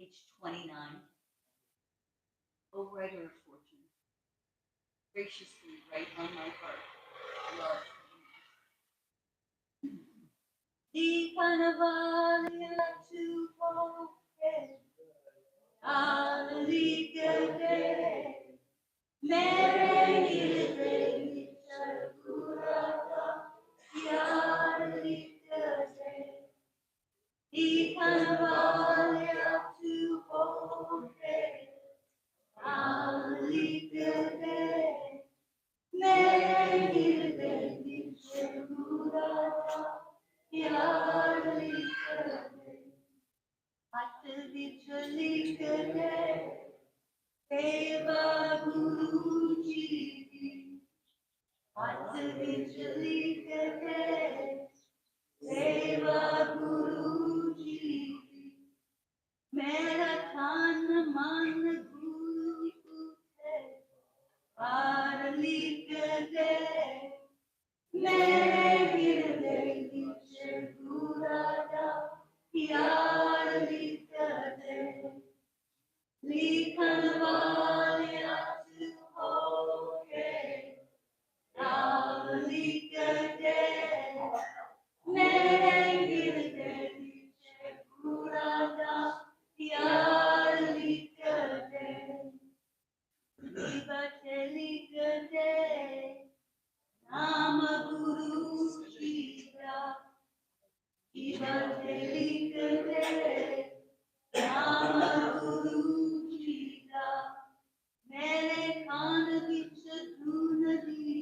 Page 29. O writer of fortune, graciously write on my heart, love. Di Carnavalia to forget, Aligade, Mere Curata, Yaligade, Di Carnavalia to forget, Aligade, Mere Curata, Atvichalikare, Deva Guruji, Atvichalikare, Deva Guruji, Mera Than Man Guru Pute, Paralikare, Likanavalia to okay, Alikade, Kurada, Yalikade, Libatelikade, Nama Guru Shira, Libatelikade, Nama Guru Shira, Mere Khan Vicha Dhunadi,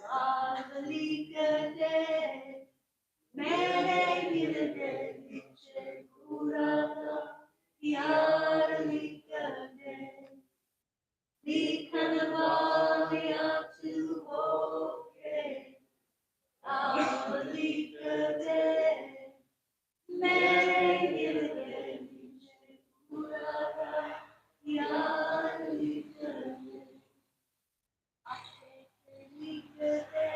Avalikade, Mere Hirade Vicha Kurada, Yalikade, Likanavalia to okay, Avalikade, Mere Hirade Vicha Kurada, Yalikade, Avalikade,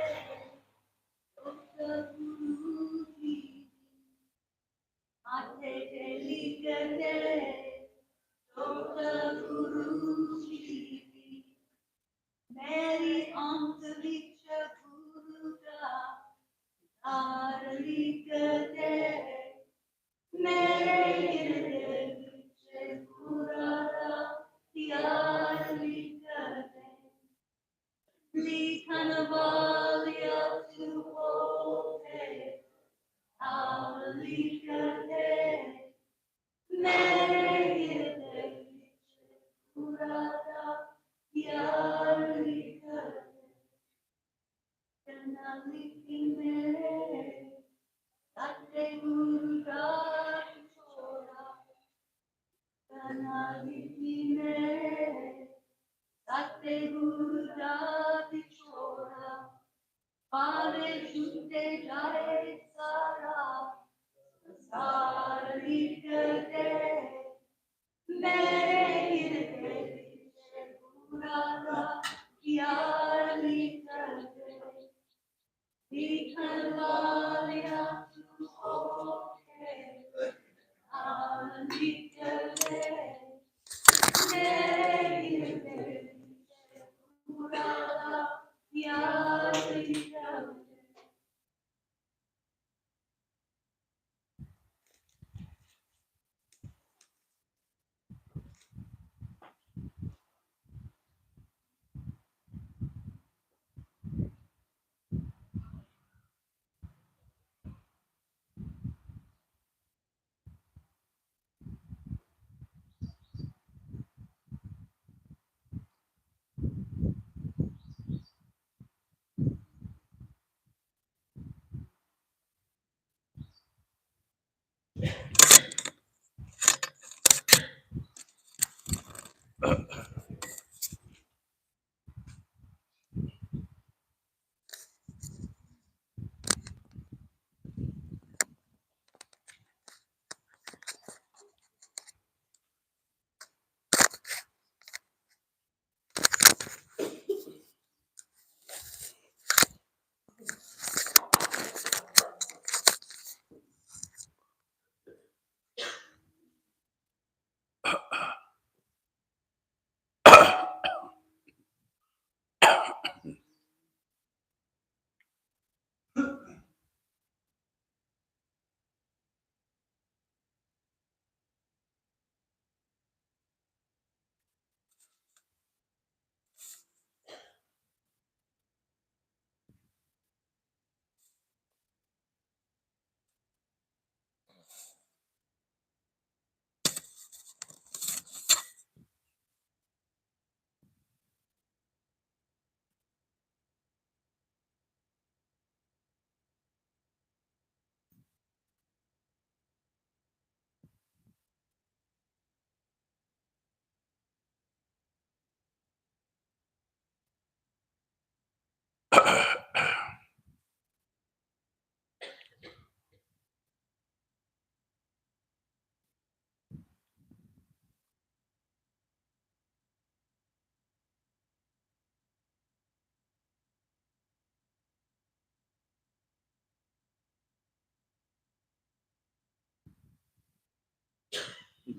Dr. Guruji, Avalikade, Dr. Guruji, Mary Antariksha Guruda, Aralikade, Mary Hirade Gurada, Aralikade, Likanavalia to okay, Aralikade, Mary Hirade Gurada, Aralikade, Kanaliki Mere, Tate Guruda Chora, Kanaliki Mere, Tate Guruda Chora, Pare Chute Jai Sara, Sarikade, Mere Hirade Gurada, Yalikade, Likanavalia to okay, Alikade, Mere Gurada, Yalikade.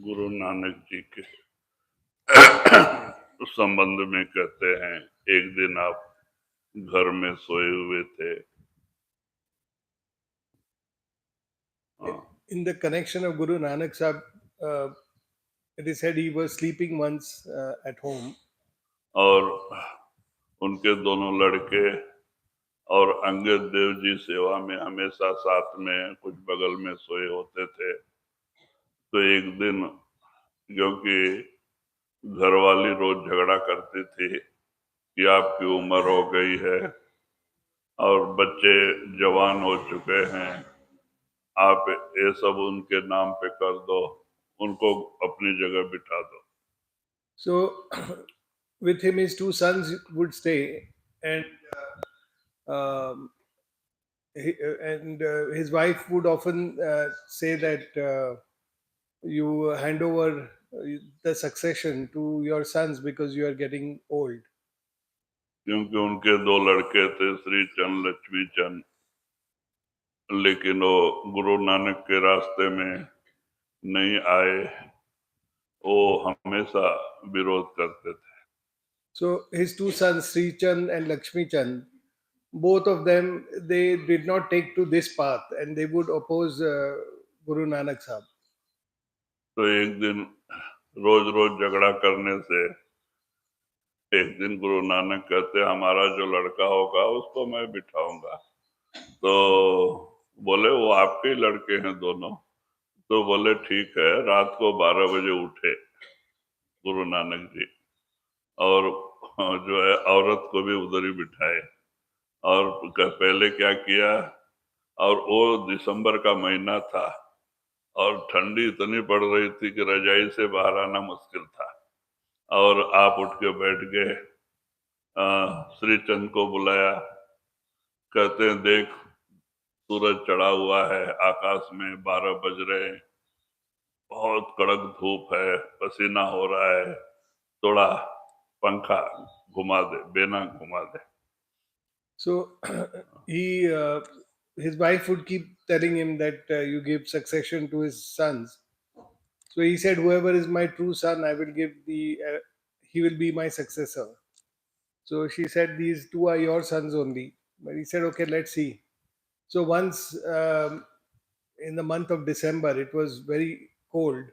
Guru Nanak ji के संबंध में कहते हैं, एक दिन आप घर में सोए हुए थे। In the connection of Guru Nanak Sahib, it is said he was sleeping once at home, और उनके दोनों लड़के और अंगद देव जी सेवा में हमेशा साथ में कुछ बगल में सोए होते थे। तो एक दिन, क्योंकि घरवाली रोज झगड़ा करती थी कि आपकी उम्र हो गई है और बच्चे जवान हो चुके हैं, आप ये सब उनके नाम पे कर दो, उनको अपनी जगह बिठा दो। so with him his two sons would stay, and um, his wife would often say that you hand over the succession to your sons because you are getting old. क्योंकि उनके दो लड़के थे, श्री चंद, लक्ष्मी चंद, लेकिन वो गुरु नानक के रास्ते में नहीं आए, वो हमेशा विरोध करते थे। So his two sons, Sri Chand and Lakshmi Chand, both of them, they did not take to this path, and they would oppose Guru Nanak Sahib. तो एक दिन रोज रोज झगड़ा करने से एक दिन गुरु नानक कहते, हमारा जो लड़का होगा उसको मैं बिठाऊंगा। तो बोले, वो आपके ही लड़के हैं दोनों। तो बोले ठीक है। रात को 12 बजे उठे गुरु नानक जी, और जो है औरत को भी उधर ही बिठाए। और पहले क्या किया, और वो दिसंबर का महीना था और ठंडी इतनी पड़ रही थी कि रजाई से बाहर आना मुश्किल था। और आप उठ के बैठ गए, श्री चंद को बुलाया, कहते हैं देख सूरज चढ़ा हुआ है आकाश में, 12 बज रहे हैं, बहुत कड़क धूप है, पसीना हो रहा है, थोड़ा पंखा घुमा दे, बेना घुमा दे। So he, his wife would keep telling him that you give succession to his sons. So he said, whoever is my true son, I will give the, he will be my successor. So she said, these two are your sons only. But he said, okay, let's see. So once in the month of December, it was very cold,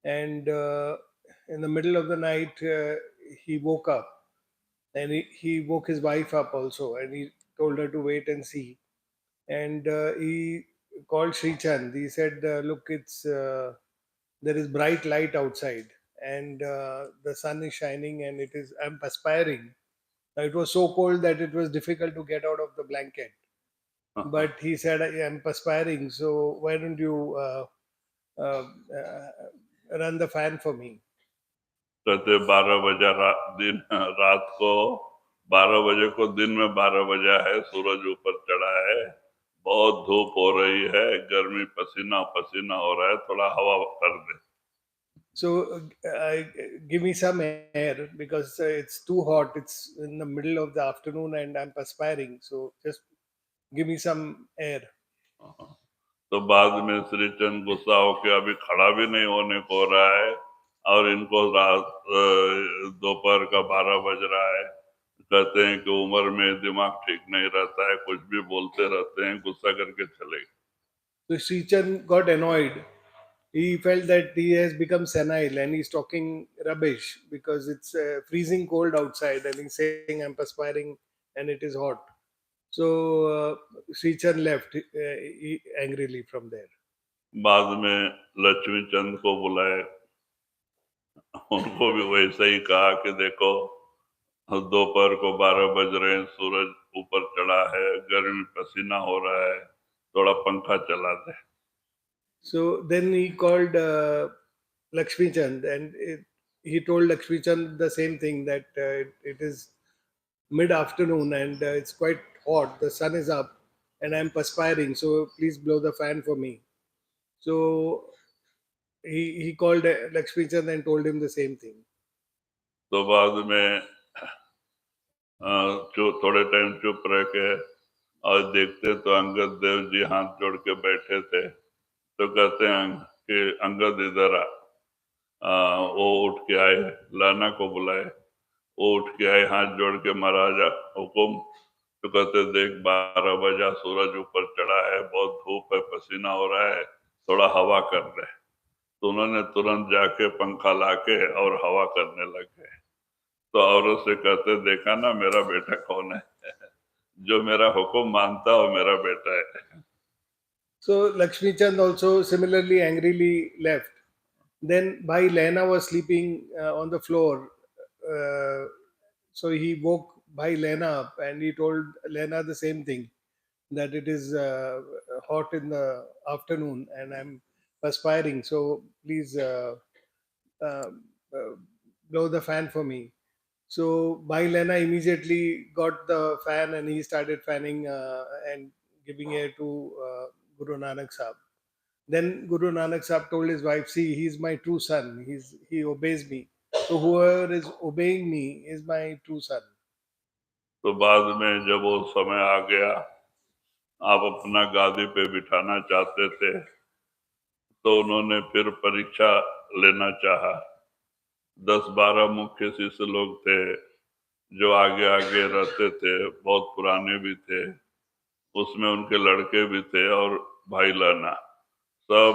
and in the middle of the night, he woke up, and he woke his wife up also, and he told her to wait and see. And he called Sri Chand. He said, "Look, it's there is bright light outside, and the sun is shining, and it is I'm perspiring." Now, it was so cold that it was difficult to get out of the blanket. But he said, "I am perspiring, so why don't you uh, run the fan for me?" कहते 12 बजा दिन, रात को 12 बजे को दिन में 12 बजा है, सूरज ऊपर चढ़ा है, बहुत धूप हो रही है, गर्मी, पसीना पसीना हो रहा है, थोड़ा हवा कर दे। So give me some air because it's too hot. It's in the middle of the afternoon and I'm perspiring. So just give me some air. तो बाद में श्री चंद गुस्सा होकर, अभी खड़ा भी नहीं होने को हो रहा है और इनको रात दोपहर का 12 बज रहा है, कहते हैं कि उम्र में दिमाग ठीक नहीं रहता है, कुछ भी बोलते रहते हैं, गुस्सा करके चले गए। So Sri Chand got annoyed. He felt that he has become senile and he's talking rubbish because it's freezing cold outside and he's saying I'm perspiring and it is hot. So Sri Chand left angrily from there. बाद में लक्ष्मी चंद को बुलाए, उनको भी वैसे ही कहा कि देखो दोपहर को 12 बज रहे हैं, सूरज ऊपर चढ़ा है, गर्मी, पसीना हो रहा है, थोड़ा पंखा चला दे। So then he called Lakshmi Chand and he told Lakshmi Chand the same thing that it is mid afternoon and it's quite hot. The sun is up and I'm perspiring. So please blow the fan for me. So he called Lakshmi Chand and told him the same thing. तो बाद में थोड़े time चुप रह के और देखते तो अंगद देव जी हाथ जोड़ के बैठे थे। तो कहते हैं कि अंगद इधर आ। वो उठ के आए, लाना को बुलाए, वो उठ के आए, हाथ जोड़ के, महाराजा हुकुम। तो कहते देख 12 बजा, सूरज ऊपर चढ़ा है, बहुत धूप है, पसीना हो रहा है, थोड़ा हवा कर ले। तो उन्होंने तुरंत जाके पंखा लाके और हवा करने लगे। तो औरत से कहते देखा ना मेरा बेटा कौन है, जो मेरा हुक्म मानता वो मेरा बेटा है। So Lakshmi Chand also similarly angrily left. Then Bhai Lehna was sleeping on the floor. Uh, so he woke Bhai Lehna up and he told Lehna the same thing, that it is hot in the afternoon and I'm perspiring. So please uh, uh, blow the fan for me. So Bhai Lehna immediately got the fan and he started fanning and giving air to Guru Nanak Sahib. Then Guru Nanak Sahib told his wife, "See, he's my true son. He obeys me. So whoever is obeying me is my true son." तो बाद में जब वो समय आ गया, आप अपना गादी पे बिठाना चाहते थे, तो उन्होंने फिर परीक्षा लेना चाहा। 10-12 मुख्य शिष्य लोग थे जो आगे आगे रहते थे, बहुत पुराने भी थे, उसमें उनके लड़के भी थे और भाई लाना, सब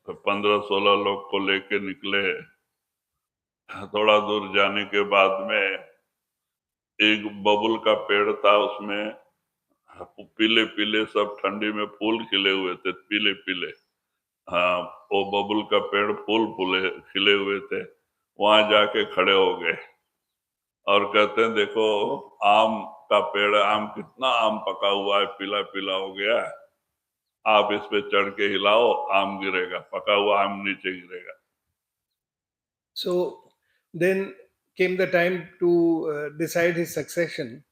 15-16 लोग को लेके निकले। थोड़ा दूर जाने के बाद में एक बबुल का पेड़ था, उसमें पीले पीले सब ठंडी में फूल खिले हुए थे, पीले पीले। हाँ, वो बबुल का पेड़ फूल फूले खिले हुए थे, वहां जाके खड़े हो गए और कहते हैं देखो आम का पेड़, आम कितना आम पका हुआ है, पीला पीला हो गया है, आप इस पे चढ़ के हिलाओ, आम गिरेगा, पका हुआ आम नीचे गिरेगा। So then came the time to decide his succession.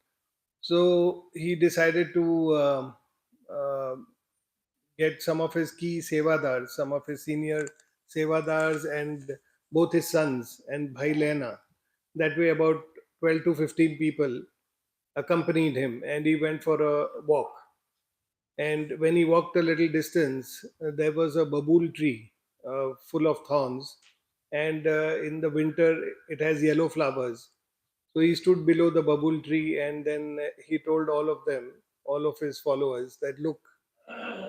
So he decided to get some of his key sevadars, some of his senior sevadars, and both his sons and Bhai Lehna. That way, about 12 to 15 people accompanied him, and he went for a walk. And when he walked a little distance, there was a babool tree full of thorns, and in the winter it has yellow flowers. So he stood below the babool tree, and then he told all of them, all of his followers, that look,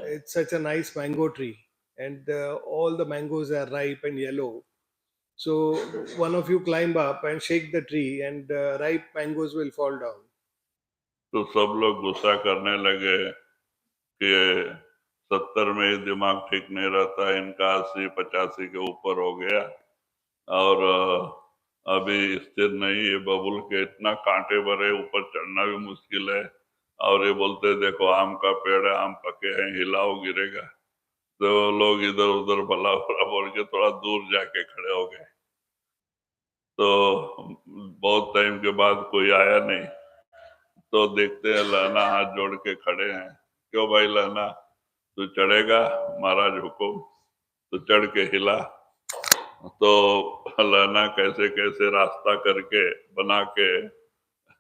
it's such a nice mango tree, and all the mangoes are ripe and yellow. So one of you climb up and shake the tree, and ripe mangoes will fall down. तो सब लोग गुस्सा करने लगे कि 70 में ही दिमाग ठीक नहीं रहता, इनका 80-85 के ऊपर हो गया और अभी स्थिर नहीं, ये बबुल के इतना कांटे भरे, ऊपर चढ़ना भी मुश्किल है, और ये बोलते देखो आम का पेड़ है, आम पके हैं, हिलाओ गिरेगा। तो लोग इधर उधर भला भला बोल के थोड़ा दूर जाके खड़े हो गए। तो बहुत टाइम के बाद कोई आया नहीं, तो देखते हैं लहना हाथ जोड़ के खड़े हैं। क्यों भाई लहना, तू चढ़ेगा? महाराज हुकुम। तो चढ़ के हिला, तो लहना कैसे कैसे रास्ता करके बना के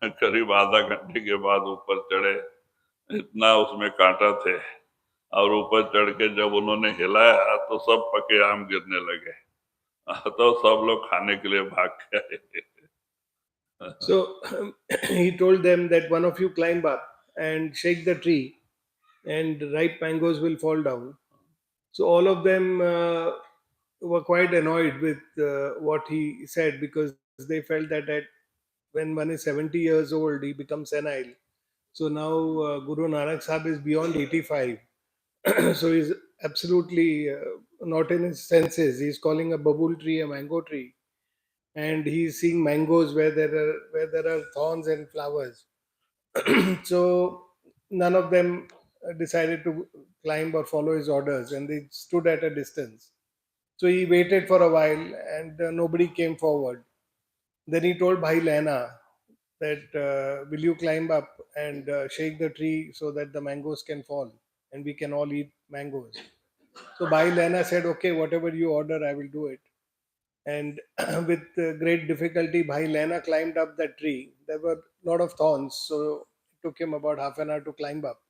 करीब आधा घंटे के बाद ऊपर चढ़े। इतना उसमें कांटा थे, और ऊपर चढ़ के जब उन्होंने हिलाया तो सब पके आम गिरने लगे। तो सब लोग खाने के लिए भाग के आए। So he told them that one of you climb up and shake the tree, and ripe mangoes will fall down. So all of them were quite annoyed with what he said, because they felt that when one is 70 years old, he becomes senile. So now Guru Nanak Sahib is beyond 85. So he's absolutely not in his senses. He's calling a babool tree a mango tree, and he's seeing mangoes where there are thorns and flowers. So none of them decided to climb or follow his orders, and they stood at a distance. So he waited for a while, and nobody came forward. Then he told Bhai Lehna that, will you climb up and shake the tree so that the mangoes can fall and we can all eat mangoes. So Bhai Lehna said, okay, whatever you order, I will do it. And with great difficulty, Bhai Lehna climbed up that tree. There were a lot of thorns, so it took him about half an hour to climb up.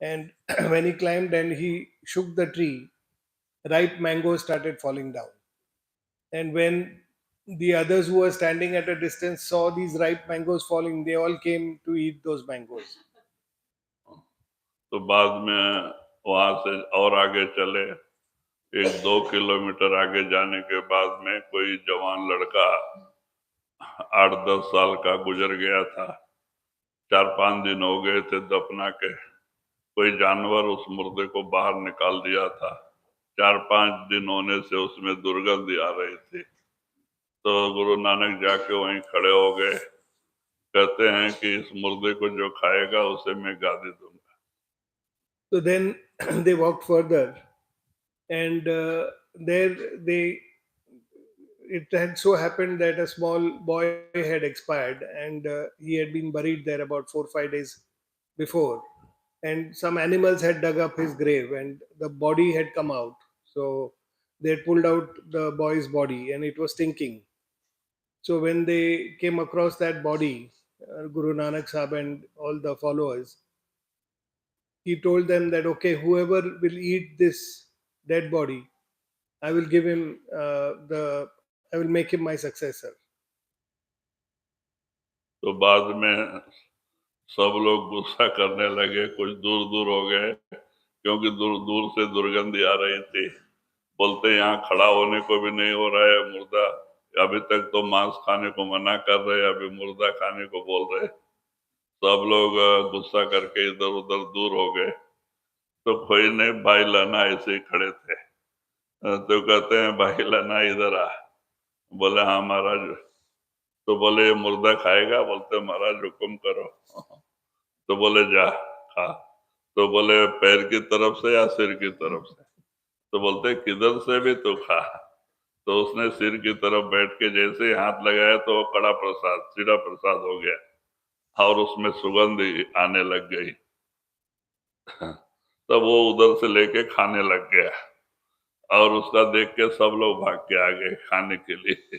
And when he climbed and he shook the tree, ripe mangoes started falling down. And when the others who were standing at a distance saw these ripe mangoes falling, they all came to eat those mangoes. तो बाद में वहां से और आगे चले, 1-2 kilometre आगे जाने के बाद में कोई जवान लड़का 8-10 साल का गुजर गया था। 4-5 दिन हो गए थे दफना के, कोई जानवर उस मुर्दे को बाहर निकाल दिया था। 4-5 दिन होने से उसमें दुर्गंध आ रही थी। तो गुरु नानक जाके वहीं खड़े हो गए, कहते हैं कि इस मुर्दे को जो खाएगा उसे मैं गादी दूंगा। So then they walked further, and there they it had so happened that a small boy had expired, and he had been buried there about 4 or 5 days before. And some animals had dug up his grave, and the body had come out. So they had pulled out the boy's body, and it was stinking. So when they came across that body, Guru Nanak Sahib and all the followers, he told them that, okay, whoever will eat this dead body, I will give him I will make him my successor. तो बाद में सब लोग गुस्सा करने लगे, कुछ दूर दूर हो गए, क्योंकि दूर दूर से दुर्गंध आ रही थी। बोलते यहाँ खड़ा होने को भी नहीं हो रहा है मुर्दा, अभी तक तो मांस खाने को मना कर रहे, अभी मुर्दा खाने को बोल रहे। सब लोग गुस्सा करके इधर उधर दूर हो गए। तो कोई नहीं, भाई लाना ऐसे ही खड़े थे, तो कहते हैं भाई लाना इधर आ। बोले हाँ महाराज। तो बोले ये मुर्दा खाएगा? बोलते महाराज हुक्म करो। तो बोले जा खा। तो बोले पैर की तरफ से या सिर की तरफ से? तो बोलते किधर से भी तो खा। तो उसने सिर की तरफ बैठ के जैसे ही हाथ लगाया तो वो कड़ा प्रसाद, सीधा प्रसाद हो गया और उसमें सुगंध आने लग गई। तब वो उधर से लेके खाने लग गया और उसका देख के सब लोग भाग के आ गए खाने के लिए।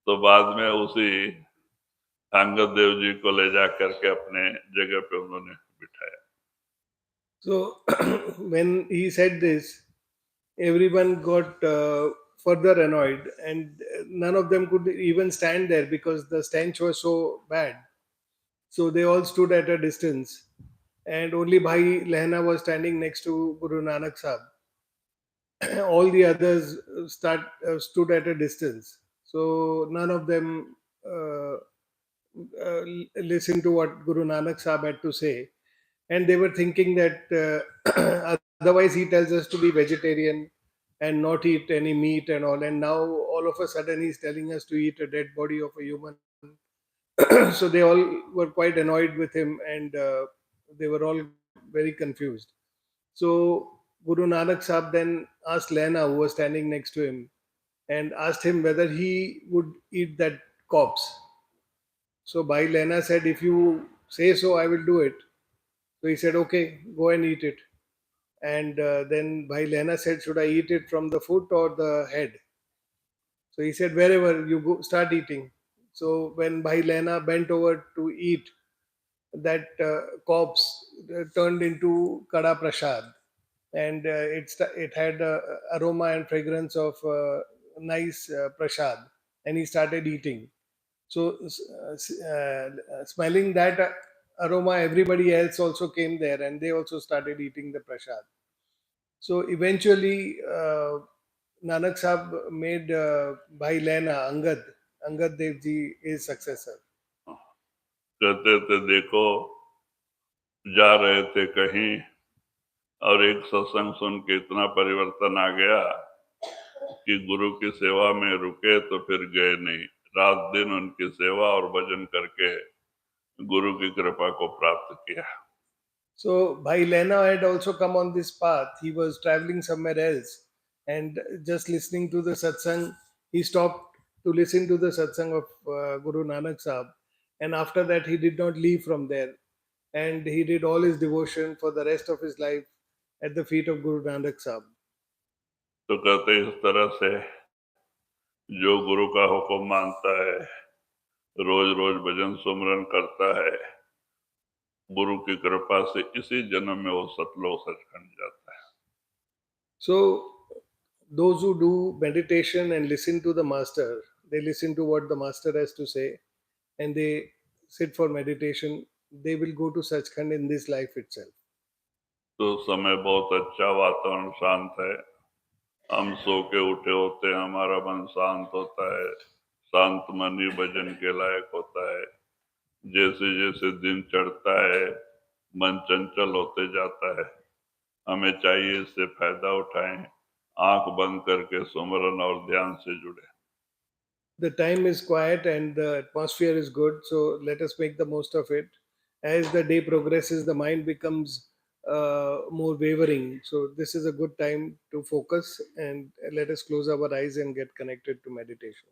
तो बाद में उसी अंगद देव जी को ले जा करके अपने जगह पे उन्होंने बिठाया। So when he said this, everyone got further annoyed, and none of them could even stand there because the stench was so bad. So they all stood at a distance, and only Bhai Lehna was standing next to Guru Nanak Sahib. All the others stood at a distance. So none of them listened to what Guru Nanak Sahib had to say, and they were thinking that otherwise he tells us to be vegetarian and not eat any meat and all, and now all of a sudden he's telling us to eat a dead body of a human. So they all were quite annoyed with him, and they were all very confused. So Guru Nanak Sahib then asked Lehna, who was standing next to him, and asked him whether he would eat that corpse. So Bhai Lehna said, if you say so, I will do it. So he said, okay, go and eat it. And then Bhai Lehna said, should I eat it from the foot or the head? So he said, wherever you go, start eating. So when Bhai Lehna bent over to eat, that corpse turned into Kada Prasad. And it had aroma and fragrance of nice prasad. And he started eating. So, smelling that aroma, everybody else also came there and they also started eating the prasad. So, eventually, Nanak Sahib made Bhai Lehna, Angad Dev Ji, his successor. कहते थे देखो, जा रहे थे कहीं और एक सत्संग सुन के इतना परिवर्तन आ गया कि गुरु की सेवा में रुके तो फिर गए नहीं। रात दिन उनकी सेवा और भजन करके गुरु की कृपा को प्राप्त किया। So Bhai Lehna had also come on this path. He was traveling somewhere else, and just listening to the satsang, he stopped to listen to the satsang of Guru Nanak Sahib. And after that, he did not leave from there. And he did all his devotion for the rest of his life at the feet of Guru Nanak Sahib. तो कहते इस तरह से जो गुरु का हुक्म मानता है, रोज रोज भजन सुमरन करता है, गुरु की कृपा से इसी जन्म में वो सतलोक सचखंड जाता है। So those who do meditation and listen to the master, they listen to what the master has to say, and they sit for meditation, they will go to Sachkhand in this life itself. तो समय बहुत अच्छा, वातावरण शांत है, हम सो के उठे होते हैं, हमारा मन शांत होता है, शांत मन ही भजन के लायक होता है। जैसे जैसे दिन चढ़ता है मन चंचल होते जाता है, हमें चाहिए इससे फायदा उठाएं, आंख बंद करके सुमरन और ध्यान से जुड़े। The time is quiet and the atmosphere is good, so let us make the most of it. As the day progresses, the mind becomes more wavering, so this is a good time to focus, and let us close our eyes and get connected to meditation.